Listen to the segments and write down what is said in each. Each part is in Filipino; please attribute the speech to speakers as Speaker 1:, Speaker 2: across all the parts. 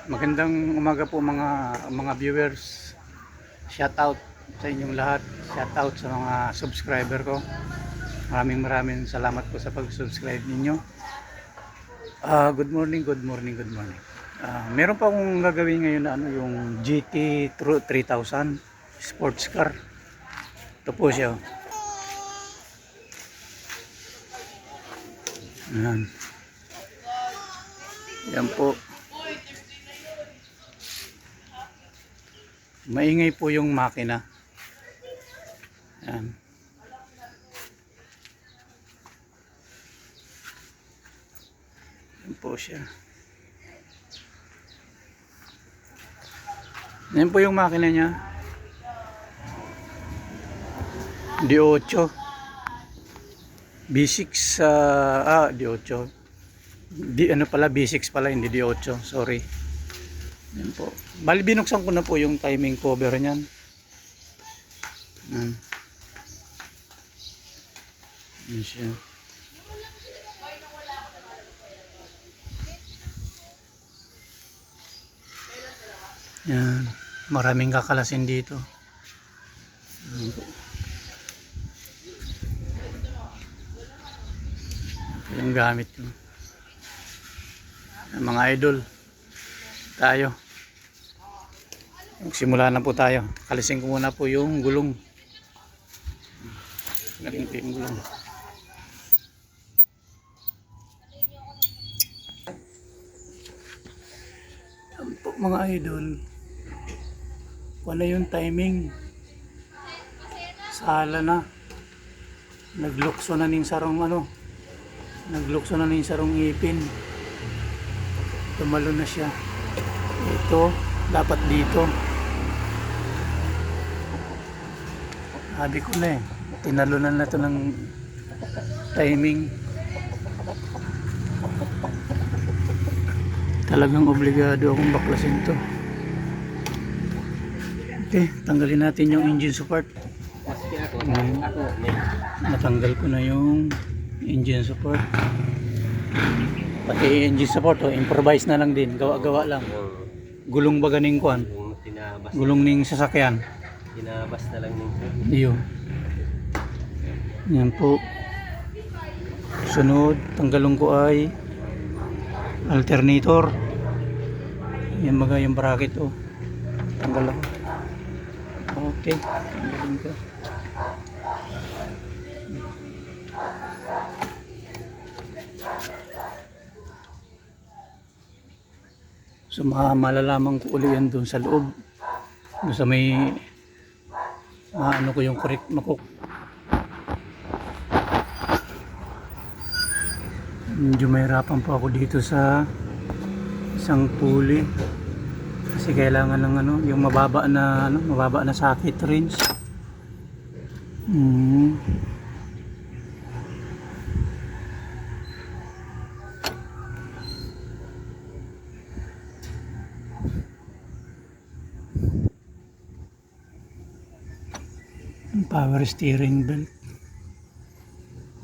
Speaker 1: Magandang umaga po mga viewers. Shout out sa inyong lahat. Shout out sa mga subscriber ko. Maraming salamat po sa pag-subscribe ninyo. Good morning. Meron pa akong gagawin ngayon na yung GT 3000 sports car. Ito po siya. Ayan. Yan po. Maingay po yung makina. Ayan. Yan po siya. Yan po yung makina niya. D8 B6 D8 B6 pala, hindi D8, sorry. Yan po. Bali binuksan ko na po yung timing cover niyan. Yan siya. Yan. Maraming kakalasin dito. Yan po. Yung gamit ko. Mga idol, tayo. Simula na po tayo. Kalisin ko muna po yung gulong. Galing po yung gulong. Yan po mga idol. Wala yung timing. Sala na. Naglukso na ning sarong Naglukso na ning sarong ipin. Tumalo na siya. Ito dapat dito. Sabi ko na tinalunan na to ng timing. Talagang obligado akong baklasin to. Okay, tanggalin natin yung engine support. Natanggal ko na yung engine support. Pati engine support improvise na lang din, gawa-gawa lang. Gulong ba ganing kuan? Gulong ning sasakyan.
Speaker 2: Tinabas na lang ning.
Speaker 1: Iyo. Yan po. Sunod, tanggalon ko ay alternator. Yan mga yung bracket tanggal ako. Okay, tanggalin ko. So malalaman ko uli yan doon sa loob. Doon sa may ko yung correct makuk. Medyo mahirapan po ako dito sa isang pulley. Kasi kailangan ng yung mababa na socket range. Power steering belt.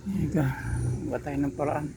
Speaker 1: Ika, ba tayo ng paraan?